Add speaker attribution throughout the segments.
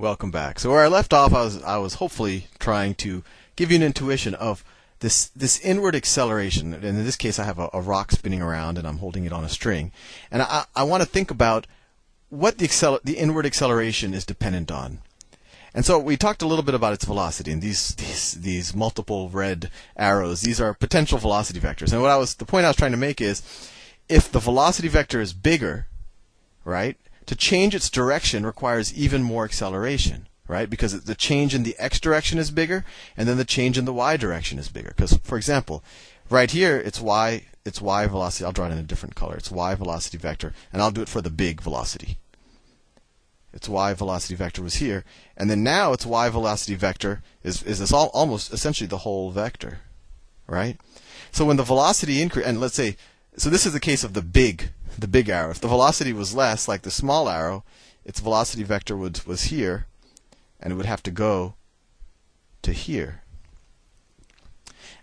Speaker 1: Welcome back. So where I left off, I was hopefully trying to give you an intuition of this inward acceleration. And in this case, I have a rock spinning around, and I'm holding it on a string. And I want to think about what the inward acceleration is dependent on. And so we talked a little bit about its velocity, and these multiple red arrows. These are potential velocity vectors. And the point I was trying to make is, if the velocity vector is bigger, right? To change its direction requires even more acceleration, right? Because the change in the x direction is bigger, and then the change in the y direction is bigger. Because, for example, right here it's y velocity. I'll draw it in a different color. It's y velocity vector, and I'll do it for the big velocity. Its y velocity vector was here, and then now its y velocity vector is this almost essentially the whole vector, right? So when the velocity increase, and let's say, so this is the case of the big arrow. If the velocity was less, like the small arrow, its velocity vector was here, and it would have to go to here.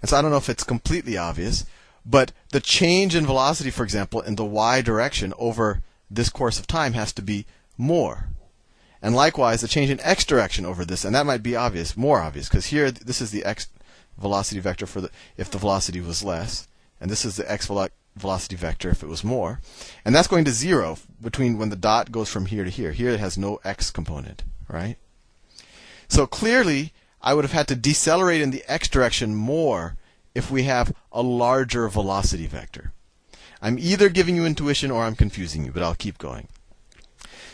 Speaker 1: And so I don't know if it's completely obvious, but the change in velocity, for example, in the y direction over this course of time has to be more. And likewise, the change in x direction over this, and that might be obvious, more obvious, because here this is the x velocity vector if the velocity was less, and this is the x velocity vector if it was more, and that's going to 0 between when the dot goes from here to here. Here it has no x component, right? So clearly, I would have had to decelerate in the x direction more if we have a larger velocity vector. I'm either giving you intuition or I'm confusing you, but I'll keep going.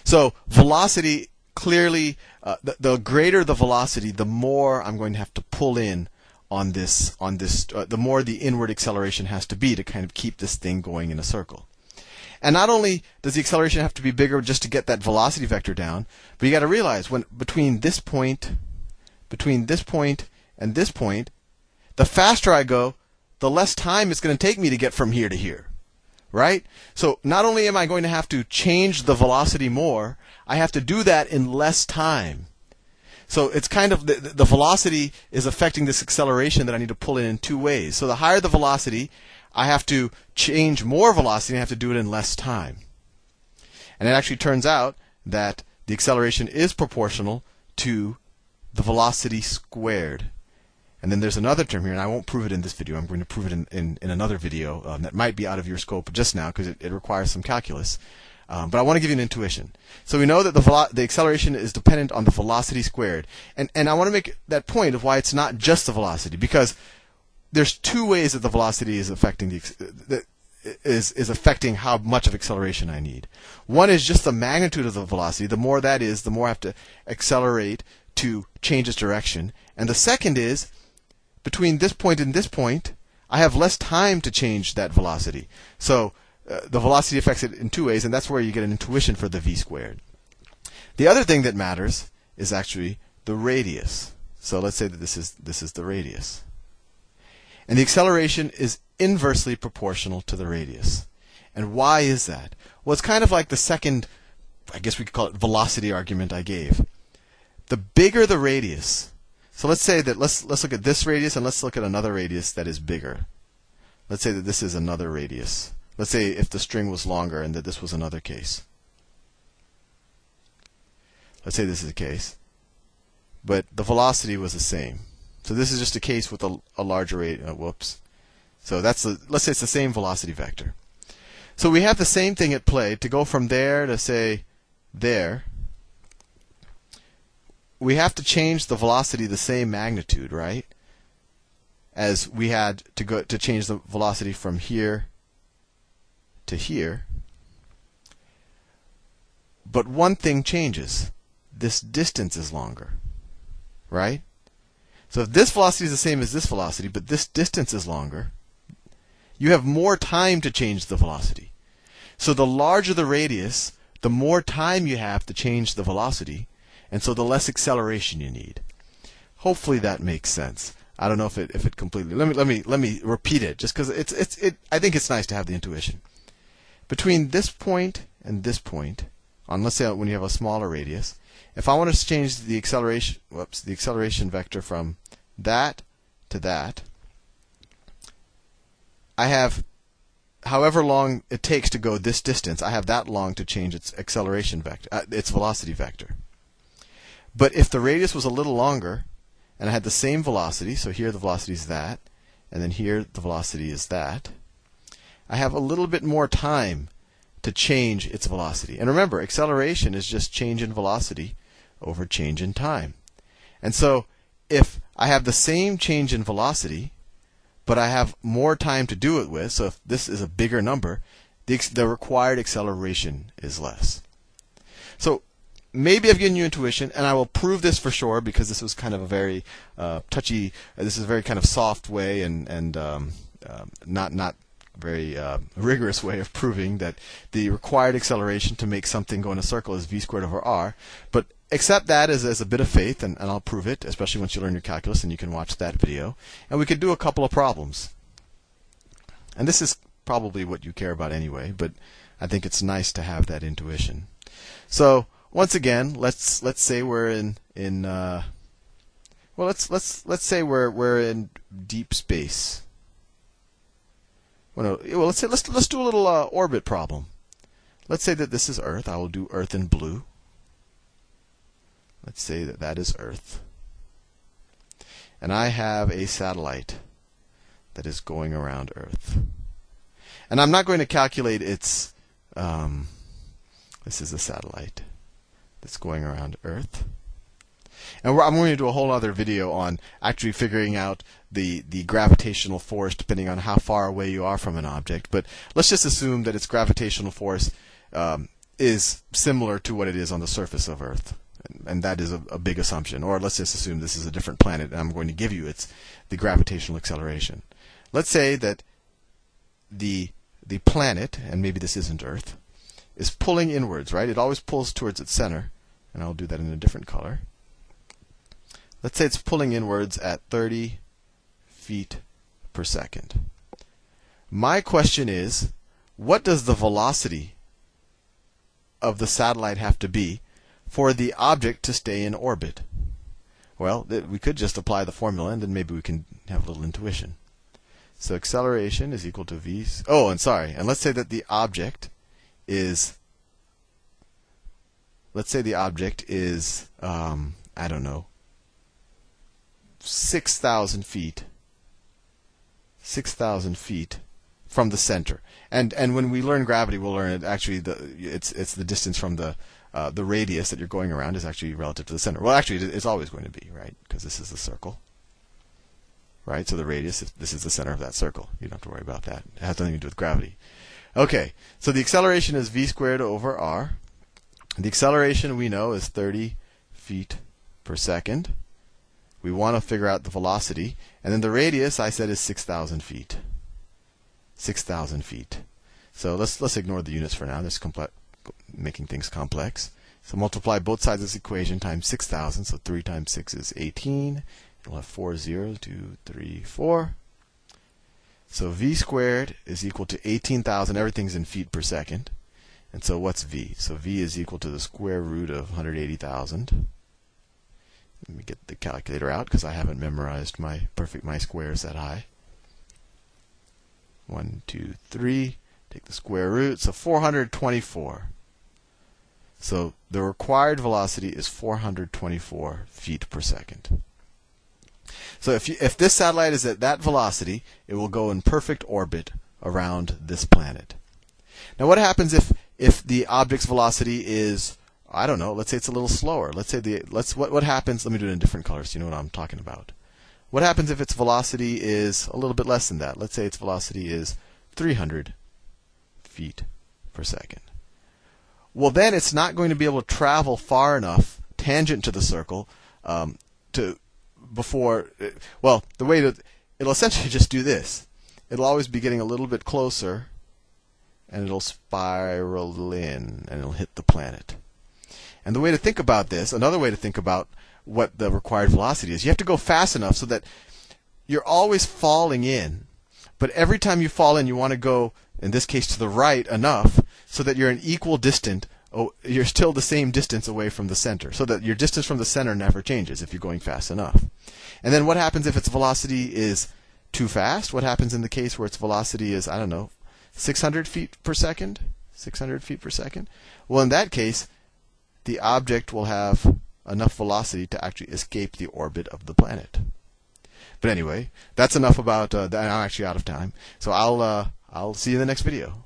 Speaker 1: So velocity, clearly, the greater the velocity, the more I'm going to have to pull in on this, the more the inward acceleration has to be to kind of keep this thing going in a circle. And not only does the acceleration have to be bigger just to get that velocity vector down, but you got to realize between this point and this point, the faster I go, the less time it's going to take me to get from here to here. Right? So not only am I going to have to change the velocity more, I have to do that in less time. So it's kind of the velocity is affecting this acceleration that I need to pull in two ways. So the higher the velocity, I have to change more velocity and I have to do it in less time. And it actually turns out that the acceleration is proportional to the velocity squared. And then there's another term here, and I won't prove it in this video. I'm going to prove it in another video that might be out of your scope just now because it requires some calculus. But I want to give you an intuition. So we know that the acceleration is dependent on the velocity squared. And I want to make that point of why it's not just the velocity, because there's two ways that the velocity is affecting is affecting how much of acceleration I need. One is just the magnitude of the velocity. The more that is, the more I have to accelerate to change its direction. And the second is, between this point and this point, I have less time to change that velocity. So the velocity affects it in two ways, and that's where you get an intuition for the v squared. The other thing that matters is actually the radius. So let's say that this is the radius. And the acceleration is inversely proportional to the radius. And why is that? Well, it's kind of like the second, I guess we could call it velocity argument I gave. The bigger the radius, so let's say that let's look at this radius and let's look at another radius that is bigger. Let's say that this is another radius. Let's say if the string was longer and that this was another case. Let's say this is a case, but the velocity was the same. So this is just a case with a larger radius. Whoops. So let's say it's the same velocity vector. So we have the same thing at play. To go from there to say there, we have to change the velocity the same magnitude, right? As we had to change the velocity from here to here. But one thing changes. This distance is longer, right? So if this velocity is the same as this velocity, but this distance is longer, you have more time to change the velocity. So the larger the radius, the more time you have to change the velocity, and so the less acceleration you need. Hopefully that makes sense. I don't know if it completely. Let me repeat it, just because I think it's nice to have the intuition. Between this point and this point, let's say when you have a smaller radius, if I want to change the acceleration vector from that to that, I have however long it takes to go this distance, I have that long to change its acceleration vector, its velocity vector. But if the radius was a little longer, and I had the same velocity, so here the velocity is that, and then here the velocity is that, I have a little bit more time to change its velocity. And remember, acceleration is just change in velocity over change in time. And so if I have the same change in velocity, but I have more time to do it with, so if this is a bigger number, the required acceleration is less. So maybe I've given you intuition, and I will prove this for sure, because this was kind of a very touchy, this is a very kind of soft way and not very rigorous way of proving that the required acceleration to make something go in a circle is v squared over r. But accept that as a bit of faith, and I'll prove it, especially once you learn your calculus and you can watch that video. And we could do a couple of problems. And this is probably what you care about anyway, but I think it's nice to have that intuition. So once again, let's say we're let's say we're in deep space. Well, let's do a little orbit problem. Let's say that this is Earth. I will do Earth in blue. Let's say that that is Earth. And I have a satellite that is going around Earth. And I'm not going to calculate its, this is a satellite that's going around Earth. And I'm going to do a whole other video on actually figuring out the gravitational force depending on how far away you are from an object. But let's just assume that its gravitational force is similar to what it is on the surface of Earth. And that is a big assumption. Or let's just assume this is a different planet, and I'm going to give you the gravitational acceleration. Let's say that the planet, and maybe this isn't Earth, is pulling inwards, right? It always pulls towards its center. And I'll do that in a different color. Let's say it's pulling inwards at 30 feet per second. My question is, what does the velocity of the satellite have to be for the object to stay in orbit? Well, we could just apply the formula, and then maybe we can have a little intuition. So acceleration is equal to v. Oh, and sorry. And let's say that the object is. Let's say the object is, I don't know, 6,000 feet. 6,000 feet from the center. And when we learn gravity, we'll learn it actually it's the distance from the radius that you're going around is actually relative to the center. Well, actually, it's always going to be, right? Because this is the circle. Right? So the radius, this is the center of that circle. You don't have to worry about that. It has nothing to do with gravity. Okay, so the acceleration is v squared over r. The acceleration we know is 30 feet per second. We want to figure out the velocity. And then the radius, I said, is 6,000 feet. 6,000 feet. So let's ignore the units for now. This is making things complex. So multiply both sides of this equation times 6,000. So 3 times 6 is 18. We'll have 4 zeros, 2, 3, 4. So v squared is equal to 18,000. Everything's in feet per second. And so what's v? So v is equal to the square root of 180,000. Let me get the calculator out because I haven't memorized my squares that high. 1, 2, 3. Take the square root. So 424. So the required velocity is 424 feet per second. So if this satellite is at that velocity, it will go in perfect orbit around this planet. Now what happens if the object's velocity is, I don't know, let's say it's a little slower. Let's say what happens, let me do it in different colors so you know what I'm talking about. What happens if its velocity is a little bit less than that? Let's say its velocity is 300 feet per second. Well, then it's not going to be able to travel far enough tangent to the circle the way that it'll essentially just do this. It'll always be getting a little bit closer, and it'll spiral in, and it'll hit the planet. And the way to think about this, another way to think about what the required velocity is, you have to go fast enough so that you're always falling in, but every time you fall in, you want to go, in this case, to the right enough so that you're an equal distance. You're still the same distance away from the center, so that your distance from the center never changes if you're going fast enough. And then what happens if its velocity is too fast? What happens in the case where its velocity is, I don't know, 600 feet per second? 600 feet per second? Well, in that case, the object will have enough velocity to actually escape the orbit of the planet. But anyway, that's enough about that. I'm actually out of time, so I'll see you in the next video.